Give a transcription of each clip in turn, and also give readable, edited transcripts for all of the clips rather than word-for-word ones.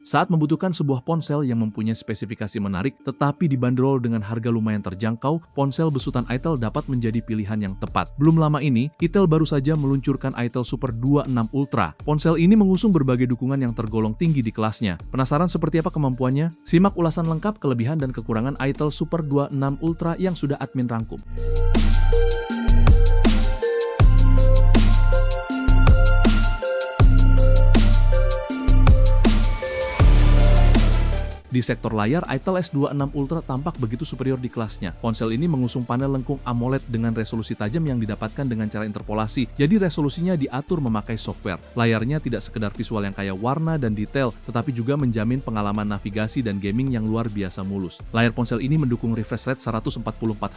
Saat membutuhkan sebuah ponsel yang mempunyai spesifikasi menarik tetapi dibanderol dengan harga lumayan terjangkau, ponsel besutan Itel dapat menjadi pilihan yang tepat. Belum lama ini, Itel baru saja meluncurkan Itel Super 26 Ultra. Ponsel ini mengusung berbagai dukungan yang tergolong tinggi di kelasnya. Penasaran seperti apa kemampuannya? Simak ulasan lengkap kelebihan dan kekurangan Itel Super 26 Ultra yang sudah admin rangkum. Di sektor layar, Itel S26 Ultra tampak begitu superior di kelasnya. Ponsel ini mengusung panel lengkung AMOLED dengan resolusi tajam yang didapatkan dengan cara interpolasi, jadi resolusinya diatur memakai software. Layarnya tidak sekedar visual yang kaya warna dan detail, tetapi juga menjamin pengalaman navigasi dan gaming yang luar biasa mulus. Layar ponsel ini mendukung refresh rate 144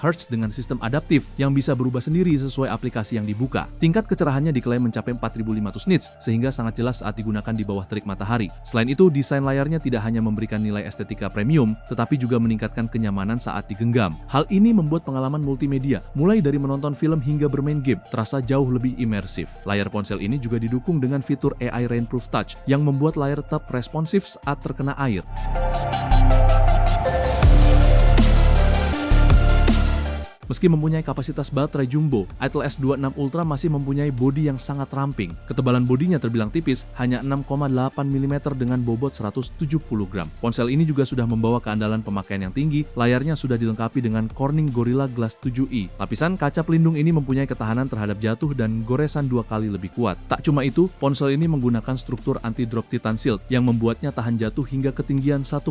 Hz dengan sistem adaptif yang bisa berubah sendiri sesuai aplikasi yang dibuka. Tingkat kecerahannya diklaim mencapai 4500 nits, sehingga sangat jelas saat digunakan di bawah terik matahari. Selain itu, desain layarnya tidak hanya memberikan nilai estetika premium, tetapi juga meningkatkan kenyamanan saat digenggam. Hal ini membuat pengalaman multimedia, mulai dari menonton film hingga bermain game, terasa jauh lebih imersif. Layar ponsel ini juga didukung dengan fitur AI Rainproof Touch, yang membuat layar tetap responsif saat terkena air. Meski mempunyai kapasitas baterai jumbo, Itel S26 Ultra masih mempunyai bodi yang sangat ramping. Ketebalan bodinya terbilang tipis, hanya 6,8 mm dengan bobot 170 gram. Ponsel ini juga sudah membawa keandalan pemakaian yang tinggi, layarnya sudah dilengkapi dengan Corning Gorilla Glass 7i. Lapisan kaca pelindung ini mempunyai ketahanan terhadap jatuh dan goresan 2 kali lebih kuat. Tak cuma itu, ponsel ini menggunakan struktur anti-drop Titan Shield yang membuatnya tahan jatuh hingga ketinggian 1,5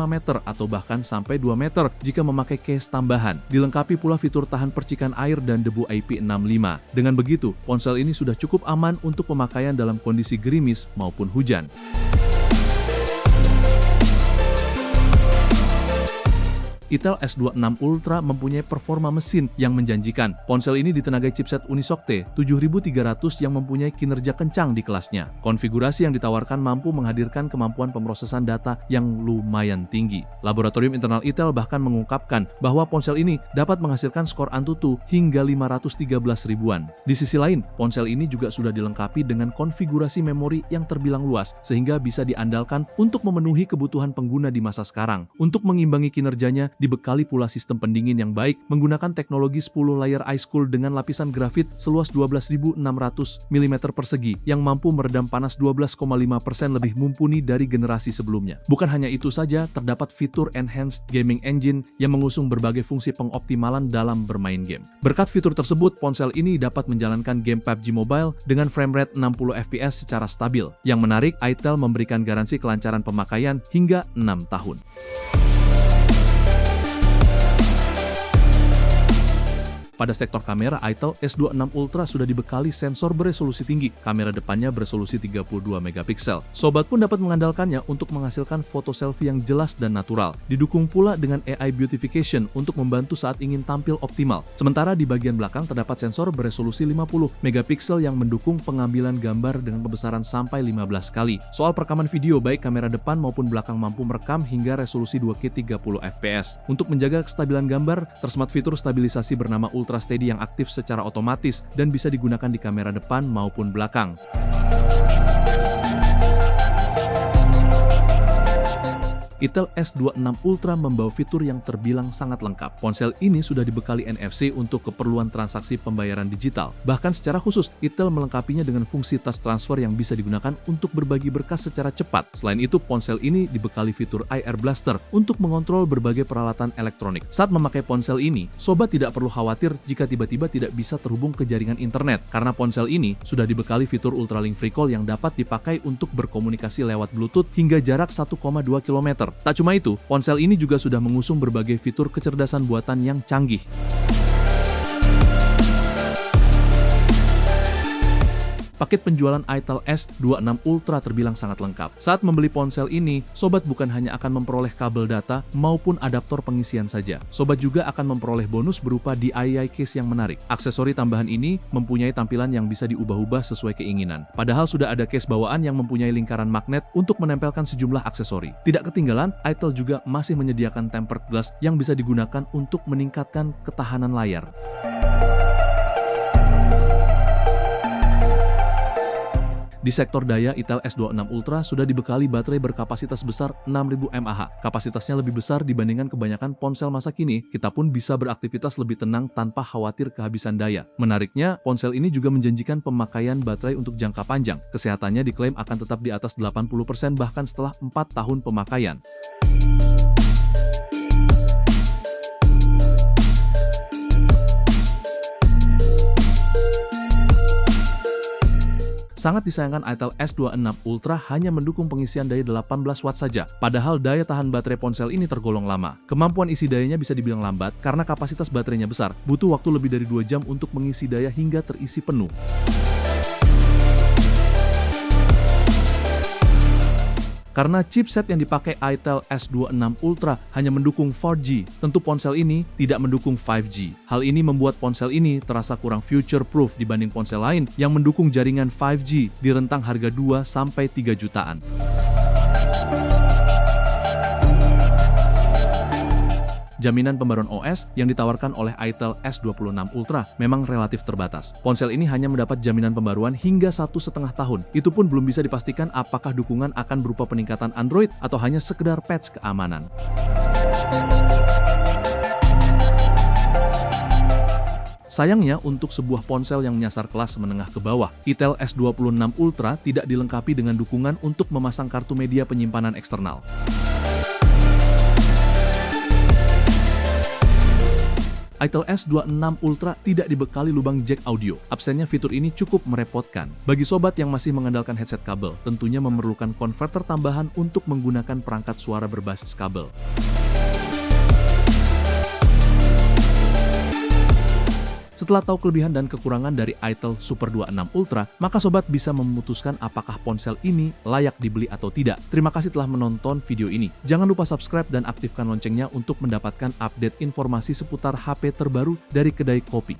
meter atau bahkan sampai 2 meter jika memakai case tambahan. Dilengkapi pula fitur tahan percikan air dan debu IP65. Dengan begitu, ponsel ini sudah cukup aman untuk pemakaian dalam kondisi gerimis maupun hujan. Itel S26 Ultra mempunyai performa mesin yang menjanjikan. Ponsel ini ditenagai chipset Unisoc T7300 yang mempunyai kinerja kencang di kelasnya. Konfigurasi yang ditawarkan mampu menghadirkan kemampuan pemrosesan data yang lumayan tinggi. Laboratorium internal Itel bahkan mengungkapkan bahwa ponsel ini dapat menghasilkan skor Antutu hingga 513 ribuan. Di sisi lain, ponsel ini juga sudah dilengkapi dengan konfigurasi memori yang terbilang luas, sehingga bisa diandalkan untuk memenuhi kebutuhan pengguna di masa sekarang. Untuk mengimbangi kinerjanya, dibekali pula sistem pendingin yang baik menggunakan teknologi 10 layer ice cool dengan lapisan grafit seluas 12.600 mm persegi yang mampu meredam panas 12,5% lebih mumpuni dari generasi sebelumnya. Bukan hanya itu saja, terdapat fitur Enhanced Gaming Engine yang mengusung berbagai fungsi pengoptimalan dalam bermain game. Berkat fitur tersebut, ponsel ini dapat menjalankan game PUBG Mobile dengan frame rate 60 fps secara stabil. Yang menarik, Itel memberikan garansi kelancaran pemakaian hingga 6 tahun. Pada sektor kamera, Itel S26 Ultra sudah dibekali sensor beresolusi tinggi. Kamera depannya beresolusi 32 megapiksel. Sobat pun dapat mengandalkannya untuk menghasilkan foto selfie yang jelas dan natural. Didukung pula dengan AI Beautification untuk membantu saat ingin tampil optimal. Sementara di bagian belakang terdapat sensor beresolusi 50 megapiksel yang mendukung pengambilan gambar dengan pembesaran sampai 15 kali. Soal perekaman video, baik kamera depan maupun belakang mampu merekam hingga resolusi 2K 30 fps. Untuk menjaga kestabilan gambar, tersemat fitur stabilisasi bernama Ultra Steady yang aktif secara otomatis dan bisa digunakan di kamera depan maupun belakang. Itel S26 Ultra membawa fitur yang terbilang sangat lengkap. Ponsel ini sudah dibekali NFC untuk keperluan transaksi pembayaran digital. Bahkan secara khusus, Itel melengkapinya dengan fungsi touch transfer yang bisa digunakan untuk berbagi berkas secara cepat. Selain itu, ponsel ini dibekali fitur IR Blaster untuk mengontrol berbagai peralatan elektronik. Saat memakai ponsel ini, sobat tidak perlu khawatir jika tiba-tiba tidak bisa terhubung ke jaringan internet, karena ponsel ini sudah dibekali fitur Ultralink Free Call yang dapat dipakai untuk berkomunikasi lewat Bluetooth hingga jarak 1,2 km. Tak cuma itu, ponsel ini juga sudah mengusung berbagai fitur kecerdasan buatan yang canggih. Paket penjualan Itel S26 Ultra terbilang sangat lengkap. Saat membeli ponsel ini, sobat bukan hanya akan memperoleh kabel data maupun adaptor pengisian saja. Sobat juga akan memperoleh bonus berupa DIY case yang menarik. Aksesori tambahan ini mempunyai tampilan yang bisa diubah-ubah sesuai keinginan. Padahal sudah ada case bawaan yang mempunyai lingkaran magnet untuk menempelkan sejumlah aksesori. Tidak ketinggalan, Itel juga masih menyediakan tempered glass yang bisa digunakan untuk meningkatkan ketahanan layar. Di sektor daya, Itel S26 Ultra sudah dibekali baterai berkapasitas besar 6000 mAh. Kapasitasnya lebih besar dibandingkan kebanyakan ponsel masa kini, kita pun bisa beraktivitas lebih tenang tanpa khawatir kehabisan daya. Menariknya, ponsel ini juga menjanjikan pemakaian baterai untuk jangka panjang. Kesehatannya diklaim akan tetap di atas 80% bahkan setelah 4 tahun pemakaian. Sangat disayangkan Itel S26 Ultra hanya mendukung pengisian daya 18 watt saja, padahal daya tahan baterai ponsel ini tergolong lama. Kemampuan isi dayanya bisa dibilang lambat karena kapasitas baterainya besar, butuh waktu lebih dari 2 jam untuk mengisi daya hingga terisi penuh. Karena chipset yang dipakai Itel S26 Ultra hanya mendukung 4G, tentu ponsel ini tidak mendukung 5G. Hal ini membuat ponsel ini terasa kurang future-proof dibanding ponsel lain yang mendukung jaringan 5G di rentang harga 2-3 jutaan. Jaminan pembaruan OS yang ditawarkan oleh Itel S26 Ultra memang relatif terbatas. Ponsel ini hanya mendapat jaminan pembaruan hingga 1,5 tahun. Itu pun belum bisa dipastikan apakah dukungan akan berupa peningkatan Android atau hanya sekedar patch keamanan. Sayangnya, untuk sebuah ponsel yang menyasar kelas menengah ke bawah, Itel S26 Ultra tidak dilengkapi dengan dukungan untuk memasang kartu media penyimpanan eksternal. Itel S26 Ultra tidak dibekali lubang jack audio. Absennya fitur ini cukup merepotkan. Bagi sobat yang masih mengandalkan headset kabel, tentunya memerlukan konverter tambahan untuk menggunakan perangkat suara berbasis kabel. Setelah tahu kelebihan dan kekurangan dari Itel Super 26 Ultra, maka sobat bisa memutuskan apakah ponsel ini layak dibeli atau tidak. Terima kasih telah menonton video ini. Jangan lupa subscribe dan aktifkan loncengnya untuk mendapatkan update informasi seputar HP terbaru dari kedai kopi.